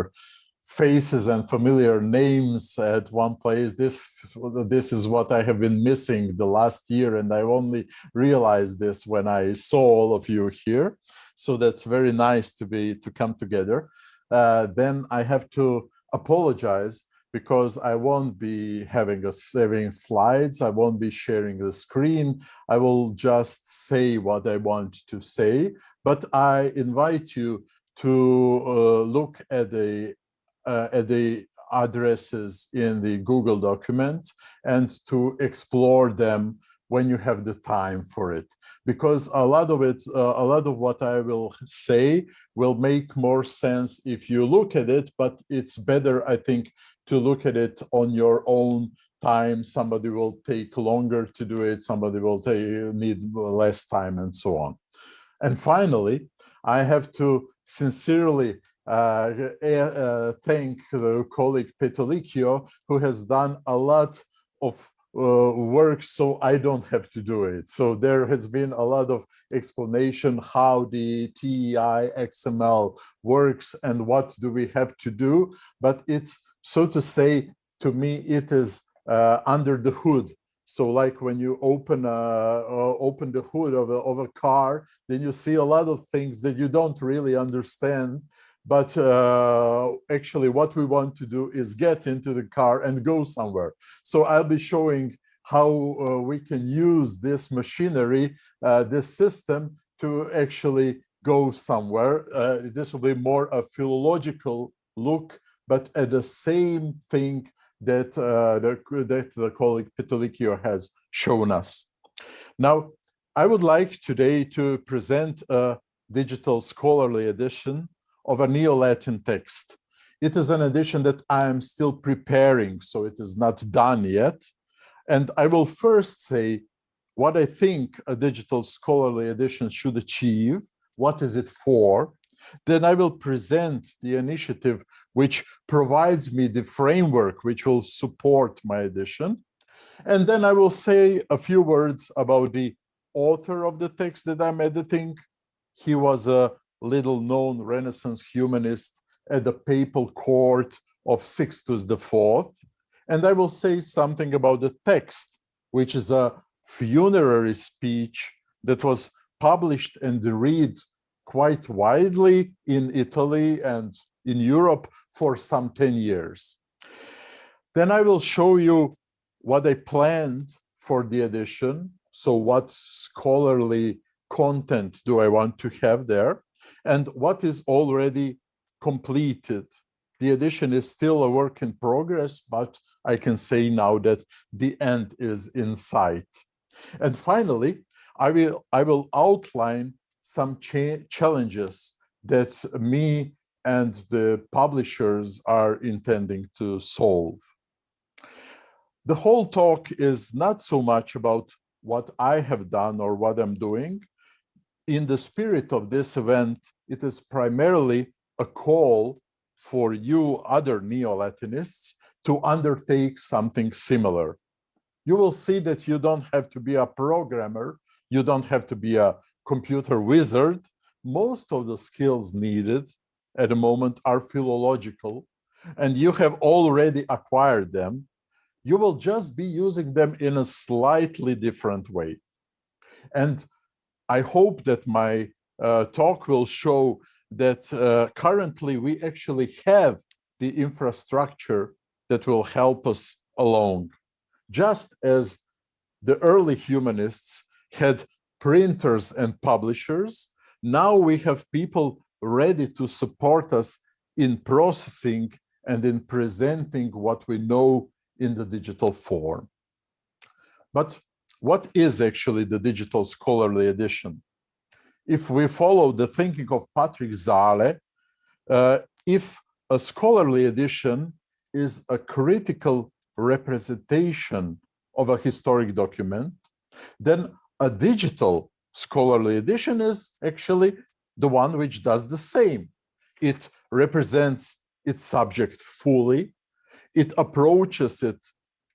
familiar faces and familiar names at one place. This is what I have been missing the last year, and I only realized this when I saw all of you here. So that's very nice to come together. Then I have to apologize because I won't be having slides. I won't be sharing the screen. I will just say what I want to say, but I invite you to look at the addresses in the Google document and to explore them when you have the time for it, because a lot of what I will say will make more sense if you look at it, but it's better, I think, to look at it on your own time. Somebody will take longer to do it, somebody will need less time, and so on. And finally, I have to sincerely thank the colleague Petolikio, who has done a lot of work so I don't have to do it. So there has been a lot of explanation how the TEI XML works and what do we have to do, but it's, so to say, to me, it is under the hood. So like when you open the hood of a car, then you see a lot of things that you don't really understand. But actually what we want to do is get into the car and go somewhere. So I'll be showing how we can use this machinery, this system, to actually go somewhere. This will be more a philological look, but at the same thing that the colleague Petolikio has shown us. Now, I would like today to present a digital scholarly edition of a Neo-Latin text. It is an edition that I am still preparing, so it is not done yet. And I will first say what I think a digital scholarly edition should achieve, what is it for. Then I will present the initiative which provides me the framework which will support my edition. And then I will say a few words about the author of the text that I'm editing. He was a little-known Renaissance humanist at the papal court of Sixtus IV. And I will say something about the text, which is a funerary speech that was published and read quite widely in Italy and in Europe for some 10 years. Then I will show you what I planned for the edition. So what scholarly content do I want to have there, and what is already completed. The edition is still a work in progress, but I can say now that the end is in sight. And finally, I will outline some challenges that me and the publishers are intending to solve. The whole talk is not so much about what I have done or what I'm doing. In the spirit of this event, it is primarily a call for you other Neo-Latinists to undertake something similar. You will see that you don't have to be a programmer, you don't have to be a computer wizard. Most of the skills needed at the moment are philological, and you have already acquired them. You will just be using them in a slightly different way. And I hope that my talk will show that currently we actually have the infrastructure that will help us along. Just as the early humanists had printers and publishers, now we have people ready to support us in processing and in presenting what we know in the digital form. But what is actually the digital scholarly edition? If we follow the thinking of Patrick Zale, if a scholarly edition is a critical representation of a historic document, then a digital scholarly edition is actually the one which does the same. It represents its subject fully. It approaches it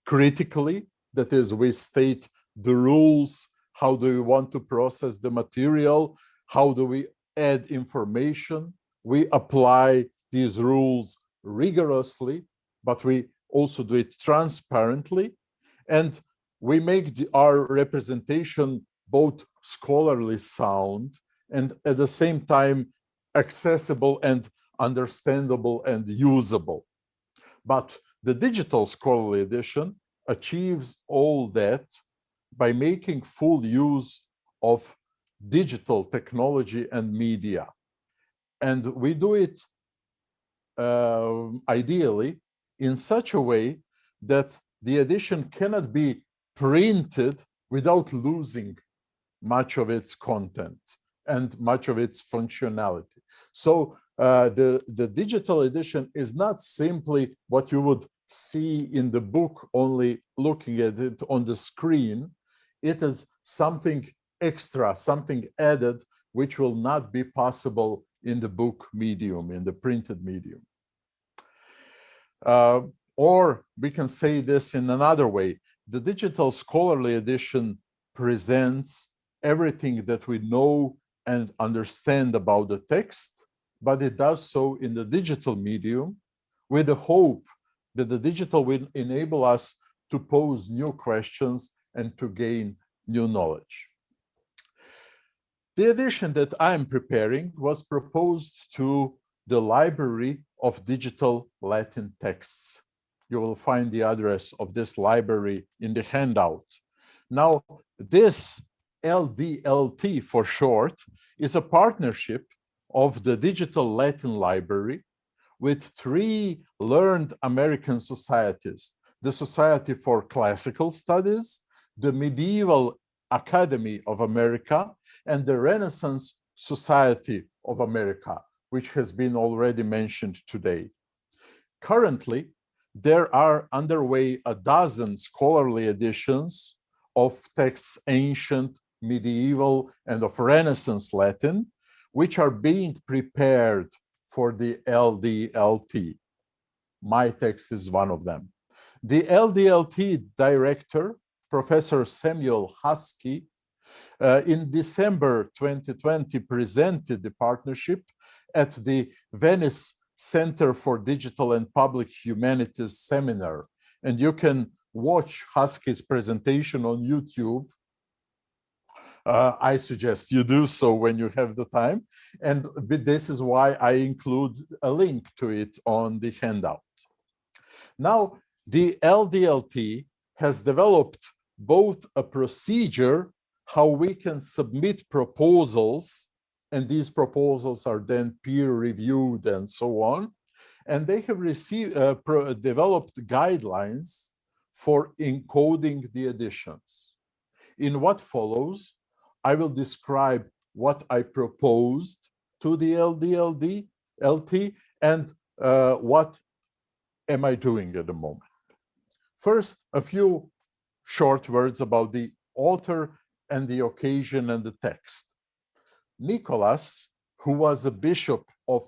critically. That is, we state the rules. How do we want to process the material? How do we add information? We apply these rules rigorously, but we also do it transparently. And we make our representation both scholarly sound and at the same time accessible and understandable and usable. But the digital scholarly edition achieves all that by making full use of digital technology and media. And we do it ideally in such a way that the edition cannot be printed without losing much of its content and much of its functionality. So the digital edition is not simply what you would see in the book, only looking at it on the screen. It is something extra, something added, which will not be possible in the book medium, in the printed medium. Or we can say this in another way. The digital scholarly edition presents everything that we know and understand about the text, but it does so in the digital medium with the hope that the digital will enable us to pose new questions and to gain new knowledge. The edition that I'm preparing was proposed to the Library of Digital Latin Texts. You will find the address of this library in the handout. Now, this LDLT for short is a partnership of the Digital Latin Library with three learned American societies: the Society for Classical Studies, the Medieval Academy of America, and the Renaissance Society of America, which has been already mentioned today. Currently, there are underway a dozen scholarly editions of texts ancient, medieval, and of Renaissance Latin, which are being prepared for the LDLT. My text is one of them. The LDLT director, Professor Samuel Husky, in December 2020 presented the partnership at the Venice Center for Digital and Public Humanities seminar. And you can watch Husky's presentation on YouTube. I suggest you do so when you have the time. And this is why I include a link to it on the handout. Now, the LDLT has developed both a procedure how we can submit proposals, and these proposals are then peer-reviewed and so on. And they have developed guidelines for encoding the editions. In what follows, I will describe what I proposed to the LT and what am I doing at the moment. First, a few short words about the author and the occasion and the text. Nicholas, who was a bishop of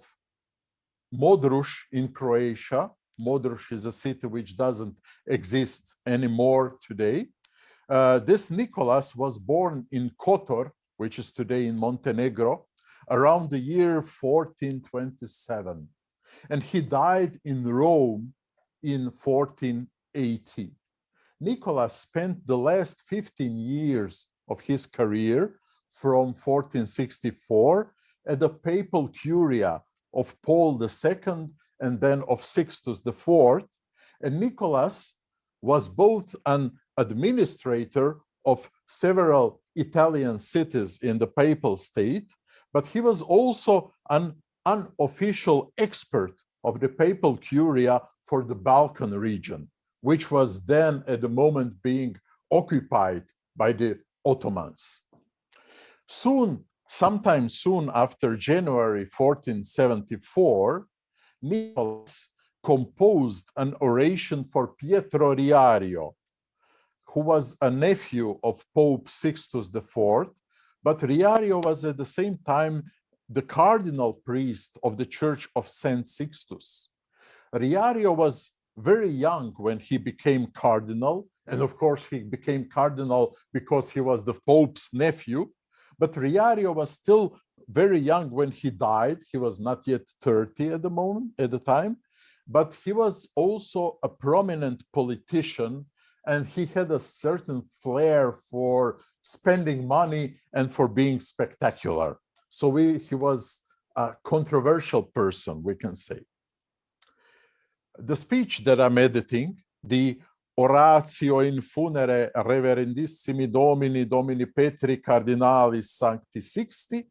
Modruš in Croatia. Modruš is a city which doesn't exist anymore today. This Nicholas was born in Kotor, which is today in Montenegro, around the year 1427. And he died in Rome in 1480. Nicholas spent the last 15 years of his career from 1464 at the papal curia of Paul II and then of Sixtus IV. And Nicholas was both an administrator of several Italian cities in the papal state, but he was also an unofficial expert of the papal curia for the Balkan region, which was then at the moment being occupied by the Ottomans. Sometime soon after January 1474, Nicholas composed an oration for Pietro Riario, who was a nephew of Pope Sixtus IV, but Riario was at the same time the cardinal priest of the Church of Saint Sixtus. Riario was very young when he became cardinal, and of course he became cardinal because he was the Pope's nephew, but Riario was still very young when he died. He was not yet 30 at the time, but he was also a prominent politician, and he had a certain flair for spending money and for being spectacular. So he was a controversial person, we can say. The speech that I'm editing, the Oratio in funere reverendissimi domini, domini Petri cardinalis sancti sixti,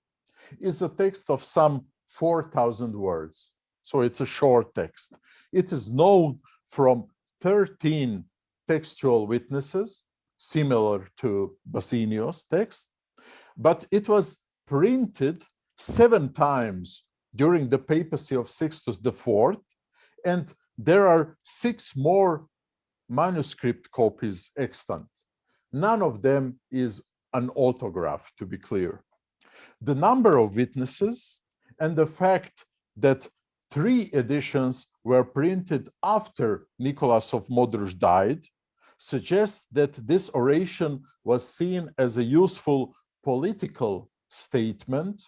is a text of some 4,000 words. So it's a short text. It is known from 13 textual witnesses, similar to Bassanio's text, but it was printed 7 times during the papacy of Sixtus IV, and there are 6 more manuscript copies extant. None of them is an autograph, to be clear. The number of witnesses and the fact that 3 editions were printed after Nicholas of Modrus died suggests that this oration was seen as a useful political statement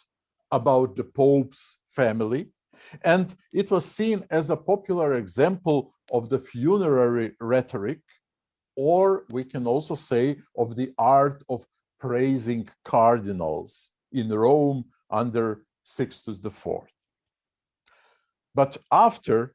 about the Pope's family, and it was seen as a popular example of the funerary rhetoric, or we can also say of the art of praising cardinals in Rome under Sixtus IV. But after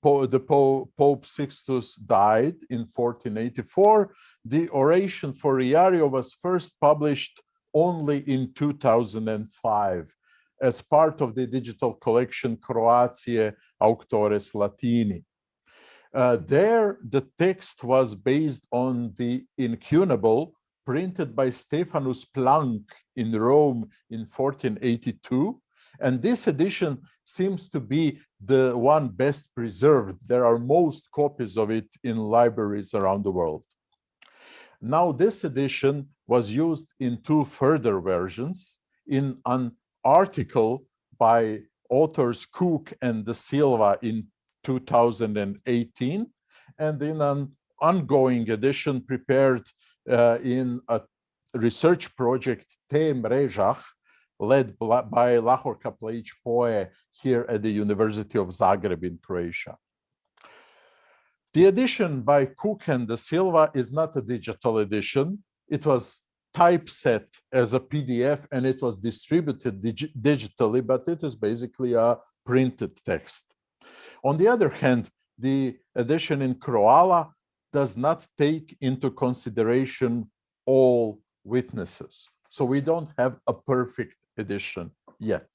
Pope Sixtus died in 1484, the oration for Riario was first published only in 2005 as part of the digital collection Croatiae Auctores Latini. There, the text was based on the incunable printed by Stephanus Planck in Rome in 1482, and this edition seems to be the one best preserved. There are most copies of it in libraries around the world. Now, this edition was used in 2 further versions, in an article by authors Cook and De Silva in 2018, and in an ongoing edition prepared in a research project Te Mrežah, led by Lahor Kapljić Poe here at the University of Zagreb in Croatia. The edition by Cook and De Silva is not a digital edition. It was typeset as a PDF and it was distributed digitally, but it is basically a printed text. On the other hand, the edition in Croala does not take into consideration all witnesses. So we don't have a perfect edition yet.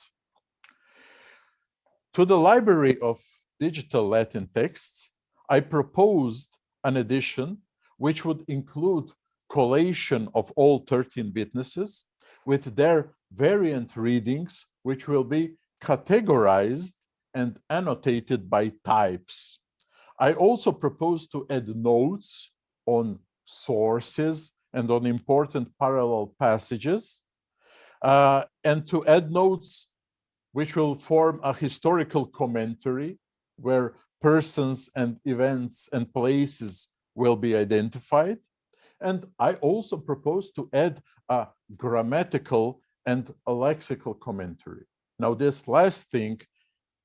To the library of digital Latin texts, I proposed an edition which would include collation of all 13 witnesses with their variant readings, which will be categorized and annotated by types. I also propose to add notes on sources and on important parallel passages, and to add notes which will form a historical commentary where persons and events and places will be identified. And I also propose to add a grammatical and a lexical commentary. Now, this last thing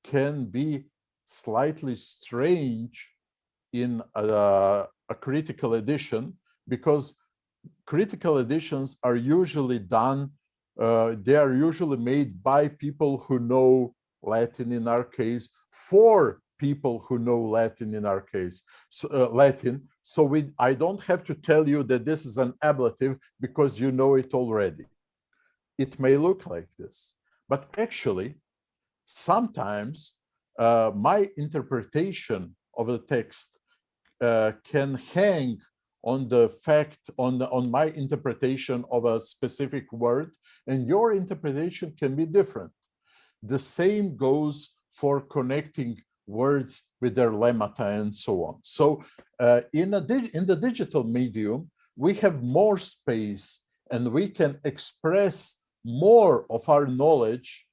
can be slightly strange in a critical edition, because critical editions are usually done, they are usually made by people who know Latin in our case, for people who know Latin in our case, Latin. So I don't have to tell you that this is an ablative because you know it already. It may look like this, but actually, sometimes my interpretation of the text can hang on the fact, on my interpretation of a specific word, and your interpretation can be different. The same goes for connecting words with their lemmata and so on. So in the digital medium, we have more space and we can express more of our knowledge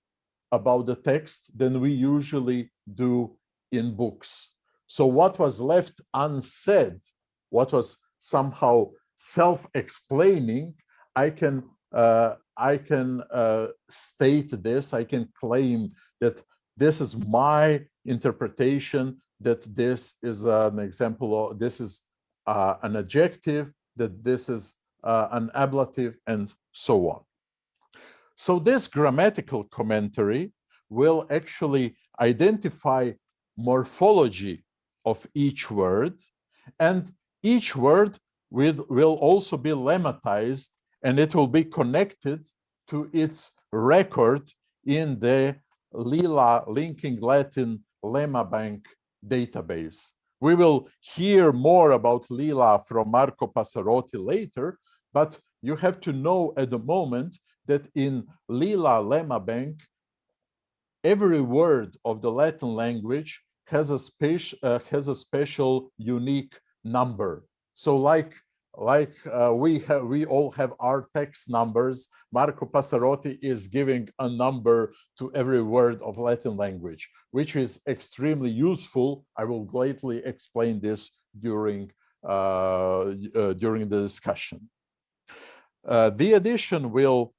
about the text than we usually do in books. So what was left unsaid, what was somehow self-explaining, I can state this, I can claim that this is my interpretation, that this is an example of, this is an adjective, that this is an ablative, and so on. So this grammatical commentary will actually identify morphology of each word, and each word will also be lemmatized, and it will be connected to its record in the Lila Linking Latin Lemma Bank database. We will hear more about Lila from Marco Passarotti later, but you have to know at the moment that in Lila Lemma Bank, every word of the Latin language has a special unique number. So we all have our text numbers, Marco Passarotti is giving a number to every word of Latin language, which is extremely useful. I will gladly explain this during the discussion. The edition will,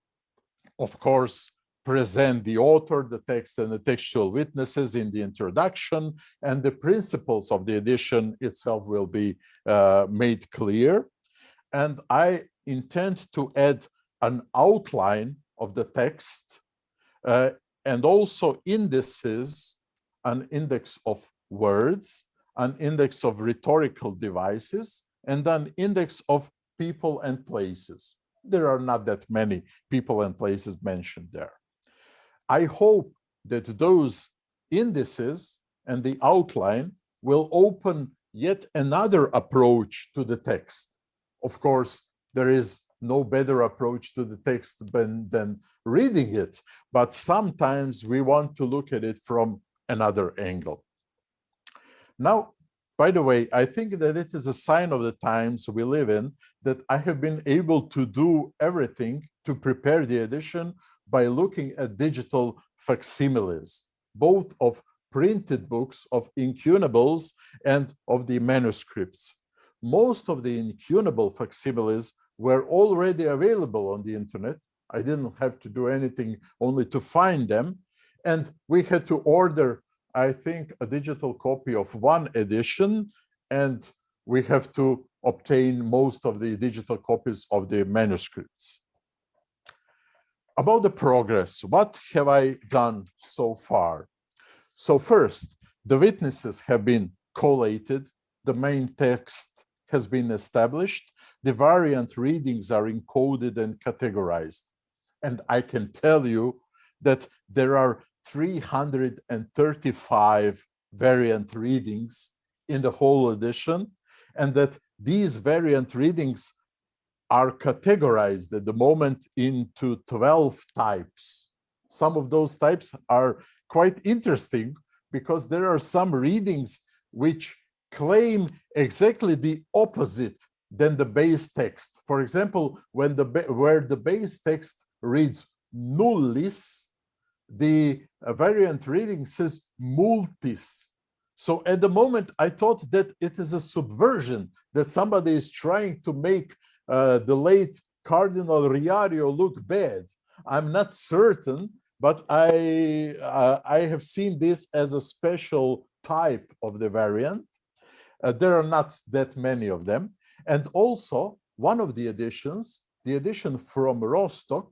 of course, present the author, the text, and the textual witnesses in the introduction, and the principles of the edition itself will be made clear. And I intend to add an outline of the text and also indices, an index of words, an index of rhetorical devices, and an index of people and places. There are not that many people and places mentioned there. I hope that those indices and the outline will open yet another approach to the text. Of course, there is no better approach to the text than reading it, but sometimes we want to look at it from another angle. Now, by the way, I think that it is a sign of the times we live in that I have been able to do everything to prepare the edition by looking at digital facsimiles, both of printed books, of incunables, and of the manuscripts. Most of the incunable facsimiles were already available on the internet. I didn't have to do anything, only to find them. And we had to order, I think, a digital copy of one edition, and we have to obtain most of the digital copies of the manuscripts. About the progress, what have I done so far? So first, the witnesses have been collated, the main text has been established, the variant readings are encoded and categorized. And I can tell you that there are 335 variant readings in the whole edition, and that these variant readings are categorized at the moment into 12 types. Some of those types are quite interesting because there are some readings which claim exactly the opposite than the base text. For example, where the base text reads nullis, the variant reading says multis. So at the moment, I thought that it is a subversion, that somebody is trying to make the late Cardinal Riario look bad. I'm not certain, but I have seen this as a special type of the variant. There are not that many of them. And also, one of the editions, the edition from Rostock,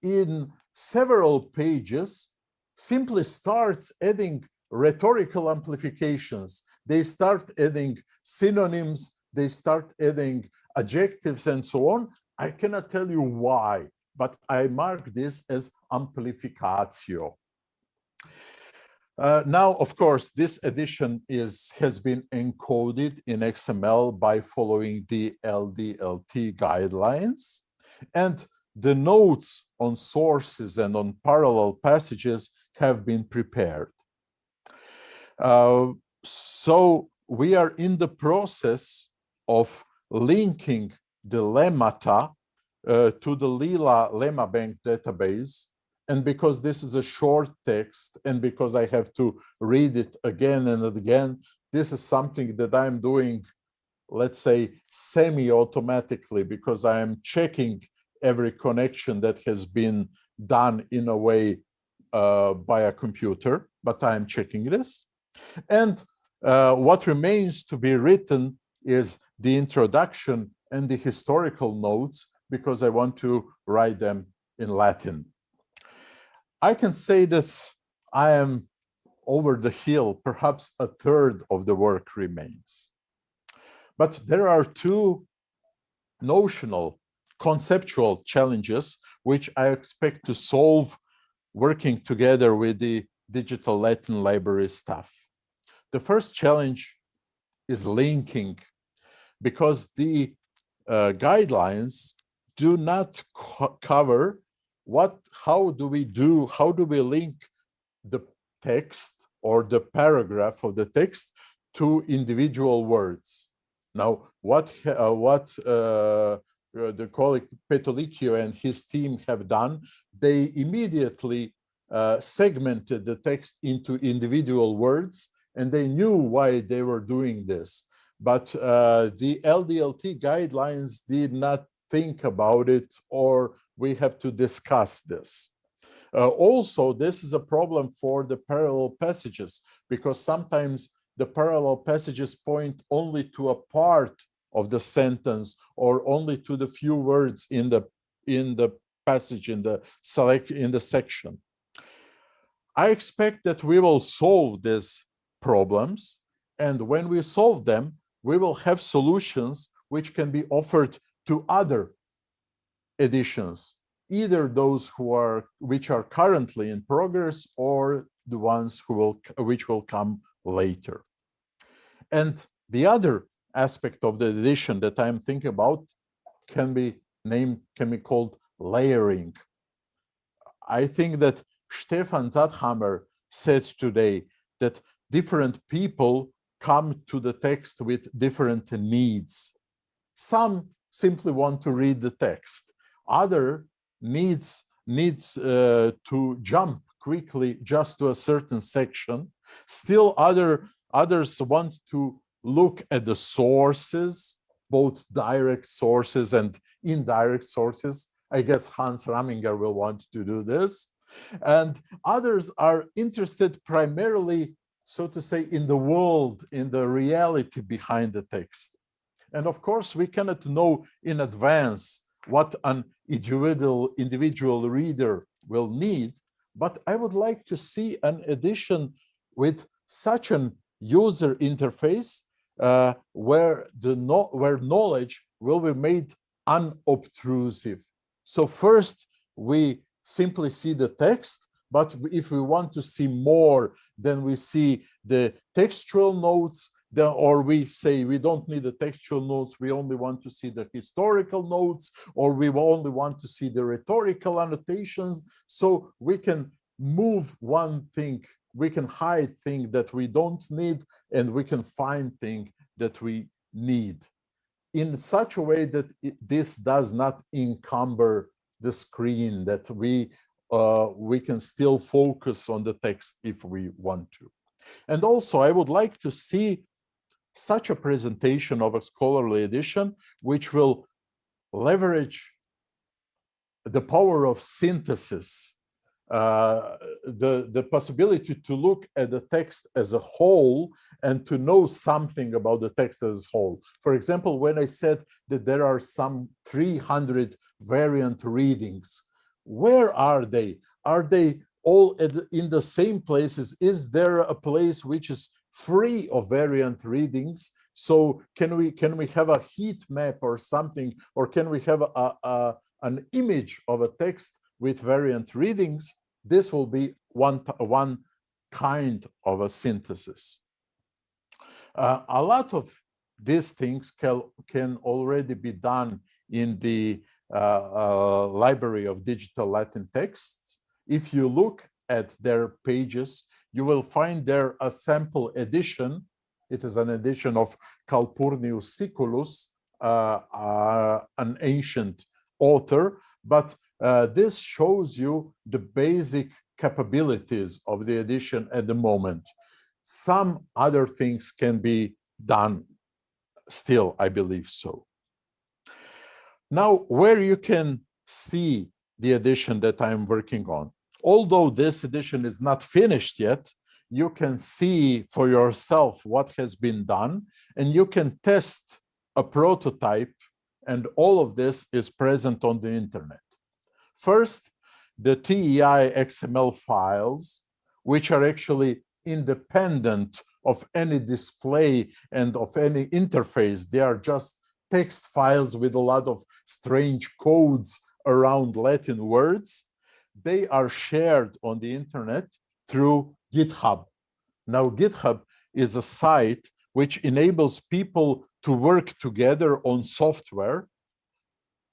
in several pages, simply starts adding rhetorical amplifications. They start adding synonyms, they start adding adjectives and so on. I cannot tell you why, but I mark this as amplificatio. Now, of course, this edition has been encoded in XML by following the LDLT guidelines, and the notes on sources and on parallel passages have been prepared. So we are in the process of linking the lemmata to the Lila Lemma Bank database. And because this is a short text, and because I have to read it again and again, this is something that I'm doing, let's say, semi-automatically, because I am checking every connection that has been done in a way by a computer, but I'm checking this. And What remains to be written is the introduction and the historical notes, because I want to write them in Latin. I can say that I am over the hill. Perhaps a third of the work remains. But there are two notional, conceptual challenges which I expect to solve working together with the Digital Latin Library staff. The first challenge is linking, because the guidelines do not cover how do we link the text or the paragraph of the text to individual words. Now, what the colleague Petolicchio and his team have done, they immediately segmented the text into individual words, and they knew why they were doing this. But the LDLT guidelines did not think about it, or we have to discuss this. Also, this is a problem for the parallel passages, because sometimes the parallel passages point only to a part of the sentence, or only to the few words in the passage, in the section. I expect that we will solve these problems, and when we solve them, we will have solutions which can be offered to other editions, either those which are currently in progress, or the ones which will come later. And the other aspect of the edition that I'm thinking about can be called layering. I think that Stefan Zadhammer said today that different people come to the text with different needs. Some simply want to read the text. Other need to jump quickly just to a certain section. Still others want to look at the sources, both direct sources and indirect sources. I guess Hans Raminger will want to do this. And others are interested primarily, so to say, in the world, in the reality behind the text. And of course, we cannot know in advance what an individual reader will need, but I would like to see an edition with such an user interface where knowledge will be made unobtrusive. So first, we simply see the text, but if we want to see more, then we see the textual notes, or we say we don't need the textual notes, we only want to see the historical notes, or we only want to see the rhetorical annotations. So we can move one thing, we can hide things that we don't need, and we can find things that we need in such a way that this does not encumber the screen, that we can still focus on the text if we want to. And also, I would like to see such a presentation of a scholarly edition which will leverage the power of synthesis, the possibility to look at the text as a whole and to know something about the text as a whole. For example, when I said that there are some 300 variant readings, where are they? Are they all in the same places? Is there a place which is free of variant readings? So can we have a heat map or something, or can we have an image of a text with variant readings? This will be one kind of a synthesis. A lot of these things can already be done in the Library of Digital Latin Texts. If you look at their pages, you will find there a sample edition. It is an edition of Calpurnius Siculus, an ancient author, but this shows you the basic capabilities of the edition at the moment. Some other things can be done still, I believe so. Now, where you can see the edition that I'm working on. Although this edition is not finished yet, you can see for yourself what has been done, and you can test a prototype, and all of this is present on the internet. First, the TEI XML files, which are actually independent of any display and of any interface. They are just text files with a lot of strange codes around Latin words. They are shared on the internet through GitHub. Now, GitHub is a site which enables people to work together on software,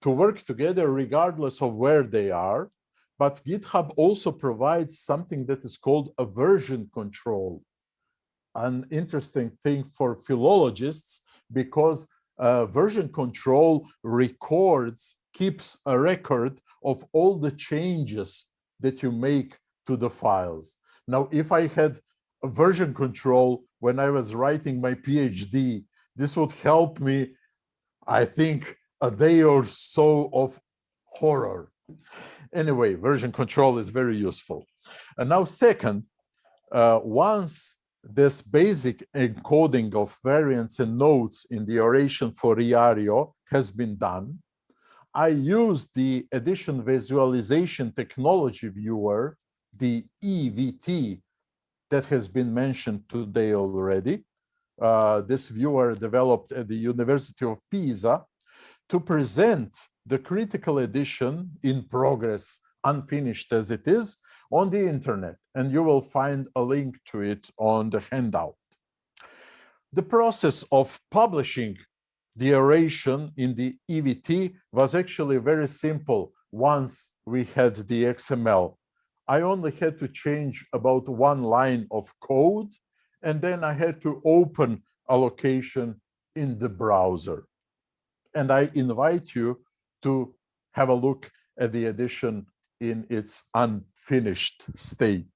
to work together regardless of where they are. But GitHub also provides something that is called a version control, an interesting thing for philologists, because version control keeps a record of all the changes that you make to the files. Now, if I had a version control when I was writing my PhD, this would help me, I think, a day or so of horror. Anyway, version control is very useful. And now, second, once this basic encoding of variants and notes in the oration for Iario has been done, I use the edition visualization technology viewer, the EVT, that has been mentioned today already. This viewer developed at the University of Pisa to present the critical edition in progress, unfinished as it is, on the internet, and you will find a link to it on the handout. The process of publishing the oration in the EVT was actually very simple once we had the XML. I only had to change about one line of code, and then I had to open a location in the browser. And I invite you to have a look at the edition in its unfinished state.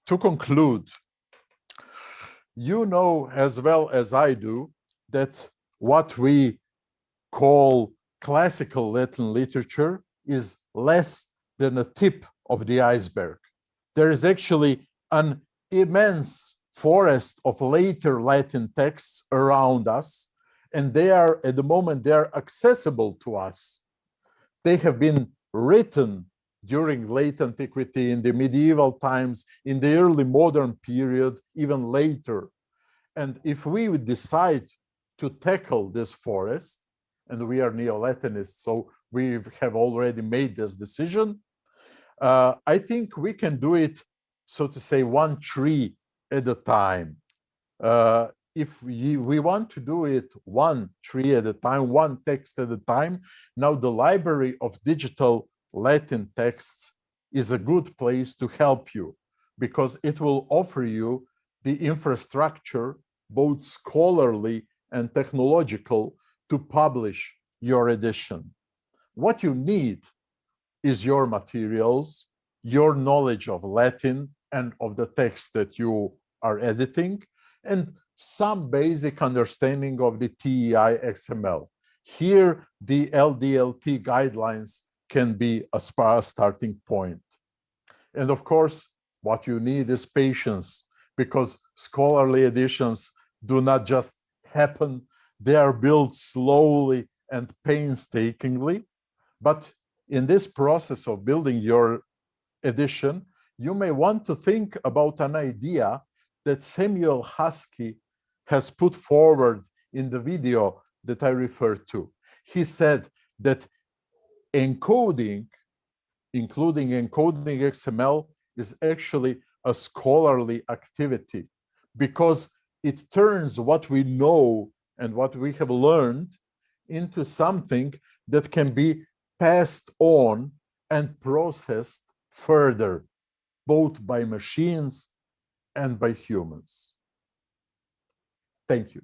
To conclude, you know as well as I do that what we call classical Latin literature is less than a tip of the iceberg. There is actually an immense forest of later Latin texts around us, and they are, at the moment, they are accessible to us. They have been written during late antiquity, in the medieval times, in the early modern period, even later. And if we would decide to tackle this forest, and we are Neo-Latinists, so we have already made this decision, I think we can do it, so to say, one tree at a time. If we want to do it one tree at a time, one text at a time, now the library of digital Latin texts is a good place to help you, because it will offer you the infrastructure, both scholarly and technological, to publish your edition. What you need is your materials, your knowledge of Latin and of the text that you are editing, and some basic understanding of the TEI XML. Here, the LDLT guidelines can be a starting point. And of course, what you need is patience, because scholarly editions do not just happen. They are built slowly and painstakingly. But in this process of building your edition, you may want to think about an idea that Samuel Husky has put forward in the video that I referred to. He said that encoding, including encoding XML, is actually a scholarly activity, because it turns what we know and what we have learned into something that can be passed on and processed further, both by machines and by humans. Thank you.